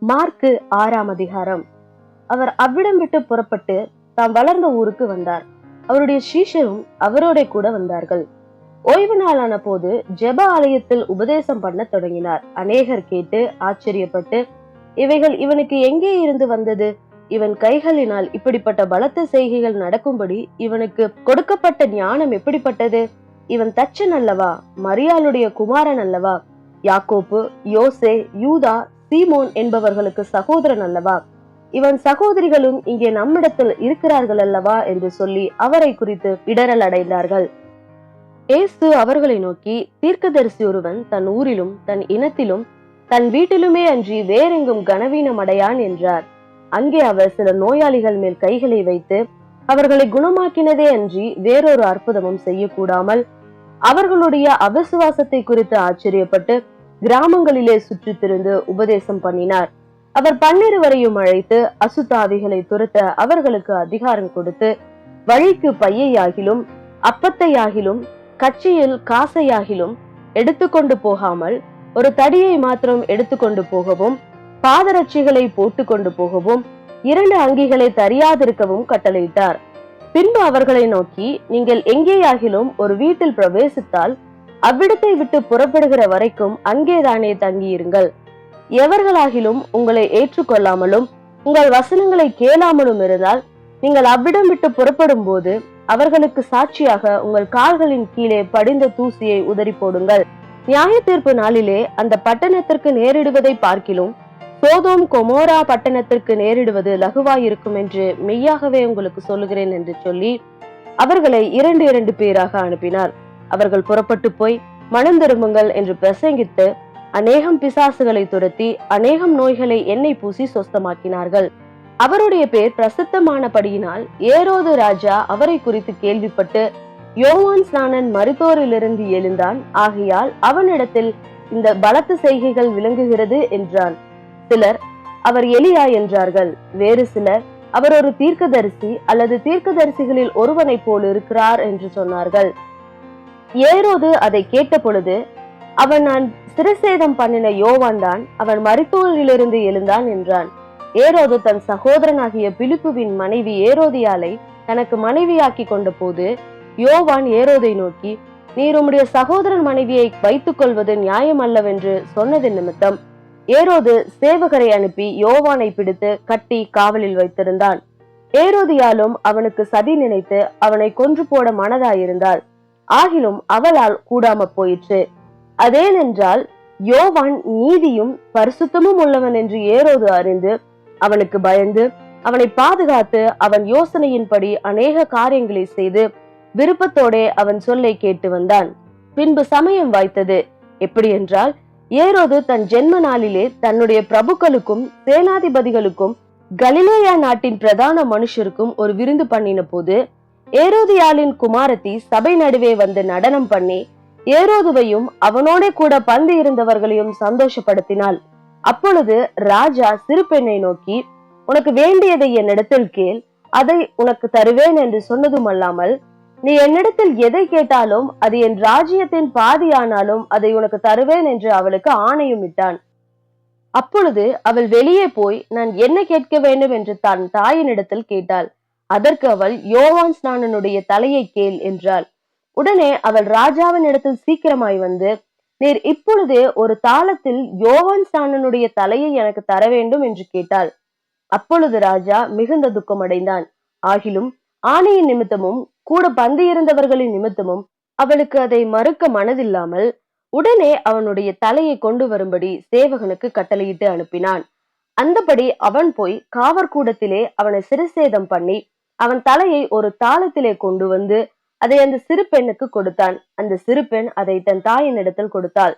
Mark 6ஆம் அதிகாரம். அவர் அவ்விடம் விட்டு புறப்பட்டு தாம் வளர்ந்த ஊருக்கு வந்தார். அவருடைய சீஷரும் அவரோட கூட வந்தார்கள். ஓய்வு நாளான போது ஜெப ஆலயத்தில் உபதேசம் பண்ண தொடங்கினார். அநேகர் கேட்டு ஆச்சரியப்பட்டு, இவைகள் இவனுக்கு எங்கே இருந்து வந்தது? இவன் கைகளினால் இப்படிப்பட்ட பலத்த செய்கைகள் நடக்கும்படி இவனுக்கு கொடுக்கப்பட்ட ஞானம் எப்படிப்பட்டது? இவன் தச்சன் அல்லவா? மரியாளுடைய குமாரன் அல்லவா? யாக்கோப்பு, யோசே, யூதா, சீமோன் என்பவர்களுக்கு சகோதரன் அல்லவா? இவன் சகோதரிகளும் இங்கே நம்மிடத்தில் இருக்கிறார்கள் அல்லவா என்று சொல்லி அவரை குறித்து இடரல் அடைந்தார்கள். இயேசு அவர்களை நோக்கி, தீர்க்கதரிசி ஒருவன் தன் ஊரிலும் தன் இனத்திலும் தன் வீட்டிலுமே அன்றி வேறெங்கும் கனவீனம் அடையான் என்றார். அங்கே அவர் சில நோயாளிகள் மேல் கைகளை வைத்து அவர்களை குணமாக்கினதே அன்றி வேறொரு அற்புதமும் செய்யக்கூடாமல் அவர்களுடைய அவிசுவாசத்தை குறித்து ஆச்சரியப்பட்டு கிராமங்களிலே சுற்றி திரிந்து உபதேசம் பண்ணினார். அவர் 12 அழைத்து அசுத்தாவிகளை துரத்த அவர்களுக்கு அதிகாரம் கொடுத்து, வழிக்கு பையையாகிலும் அப்பத்தையாகிலும் கட்சியில் காசையாகிலும் எடுத்துக்கொண்டு போகாமல் ஒரு தடியை மாத்திரம் எடுத்துக்கொண்டு போகவும், பாதரட்சிகளை போட்டு கொண்டு போகவும், 2 அங்கிகளை தரியாதிருக்கவும் கட்டளையிட்டார். பின்பு அவர்களை நோக்கி, நீங்கள் எங்கேயாகிலும் ஒரு வீட்டில் பிரவேசித்தால் அவ்விடத்தை விட்டு புறப்படுகிற வரைக்கும் அங்கேதானே தங்கியிருங்கள். எவர்களாகிலும் உங்களை ஏற்றுக்கொள்ளாமலும் உங்கள் வசனங்களை கேளாமலும் இருந்தால் நீங்கள் அவ்விடம் விட்டு புறப்படும் போது அவர்களுக்கு சாட்சியாக உங்கள் கால்களின் கீழே படிந்த தூசியை உதறி போடுங்கள். நியாய தீர்ப்பு நாளிலே அந்த பட்டணத்திற்கு நேரிடுவதை பார்க்கிலும் சோதோம் கொமோரா பட்டணத்திற்கு நேரிடுவது லகுவாயிருக்கும் என்று மெய்யாகவே உங்களுக்கு சொல்லுகிறேன் என்று சொல்லி அவர்களை 2 பேராக அனுப்பினார். அவர்கள் புறப்பட்டு போய் மனம் திரும்புங்கள் என்று பிரசங்கித்து அநேகம் பிசாசுகளை துரத்தி அநேகம் நோய்களை எண்ணெய் பூசி சொஸ்தமாக்கினார்கள். அவருடைய பேர் பிரசித்தமானபடியினால் ஏரோது ராஜா அவரை குறித்து கேள்விப்பட்டு, யோவான் ஸ்நானன் மரித்தோரிலிருந்து எழுந்தான், ஆகையால் அவனிடத்தில் இந்த பலத்த செய்கைகள் விளங்குகிறது என்றான். சிலர் அவர் எலியா என்றார்கள். வேறு சிலர் அவர் ஒரு தீர்க்கதரிசி அல்லது தீர்க்கதரிசிகளில் ஒருவனை போல் இருக்கிறார் என்று சொன்னார்கள். ஏரோது அதை கேட்ட பொழுது, அவன் நான் சிரசேதம் பண்ணின யோவான் தான், அவன் மரித்தோரிலிருந்து எழுந்தான் என்றான். ஏரோது தன் சகோதரனாகிய பிலிப்புவின் மனைவி ஏரோதியாலை தனக்கு மனைவியாக்கி கொண்ட போது யோவான் ஏரோதை நோக்கி, நீர் உம்முடைய சகோதரன் மனைவியை வைத்துக் கொள்வது நியாயம் அல்லவென்று சொன்னது நிமித்தம் ஏரோது சேவகரை அனுப்பி யோவானை பிடித்து கட்டி காவலில் வைத்திருந்தான். ஏரோதியாலும் அவனுக்கு சதி நினைத்து அவனை கொன்று போட மனதாயிருந்தாள். ஆகிலும் அவளால் கூடாம போயிற்று. அதேனென்றால் யோவான் நீதியும் பரிசுத்தமும் உள்ளவன் என்று ஏரோது அறிந்து அவனுக்கு பயந்து அவனை பாதுகாத்து அவன் யோசனையின்படி அநேக காரியங்களை செய்து விருப்பத்தோட அவன் சொல்லை கேட்டு வந்தான். பின்பு சமயம் வாய்த்தது. எப்படி என்றால், ஏரோது தன் ஜென்ம நாளிலே தன்னுடைய பிரபுக்களுக்கும் சேனாதிபதிகளுக்கும் கலிலேயா நாட்டின் பிரதான மனுஷருக்கும் ஒரு விருந்து பண்ணின போது ஏரோதியாளின் குமாரத்தி சபை நடுவே வந்து நடனம் பண்ணி ஏரோதுவையும் அவனோட கூட பந்து இருந்தவர்களையும் சந்தோஷப்படுத்தினாள். அப்பொழுது ராஜா சிறு பெண்ணை நோக்கி, உனக்கு வேண்டியதை என்னிடத்தில் கேள், அதை உனக்கு தருவேன் என்று சொன்னதும் அல்லாமல், நீ என்னிடத்தில் எதை கேட்டாலும் அது என் ராஜ்யத்தின் பாதியானாலும் அதை உனக்கு தருவேன் என்று அவளுக்கு ஆணையும் இட்டான். அப்பொழுது அவள் வெளியே போய் நான் என்ன கேட்க வேண்டும் என்று தன் தாயினிடத்தில் கேட்டாள். அதற்கு அவள், யோவான் ஸ்நானனுடைய தலையை கேள் என்றாள். உடனே அவள் ராஜாவின் இடத்தில் சீக்கிரமாய் வந்து, நீர் இப்பொழுதே ஒரு தாளத்தில் யோவான் ஸ்நானனுடைய தலையை எனக்கு தர வேண்டும் என்று கேட்டாள். அப்பொழுது ராஜா மிகுந்த துக்கம் அடைந்தான். ஆகிலும் ஆணையின் நிமித்தமும் கூட பந்து இருந்தவர்களின் நிமித்தமும் அவளுக்கு அதை மறுக்க மனதில்லாமல் உடனே அவனுடைய தலையை கொண்டு வரும்படி சேவகனுக்கு கட்டளையிட்டு அனுப்பினான். அந்தபடி அவன் போய் காவற்கூடத்திலே அவனை சிரசேதம் பண்ணி அவன் தலையை ஒரு தாளத்திலே கொண்டு வந்து அதை அந்த சிறு பெண்ணுக்கு கொடுத்தான். அந்த சிறு பெண் அதை தன் தாயின் இடத்தில் கொடுத்தாள்.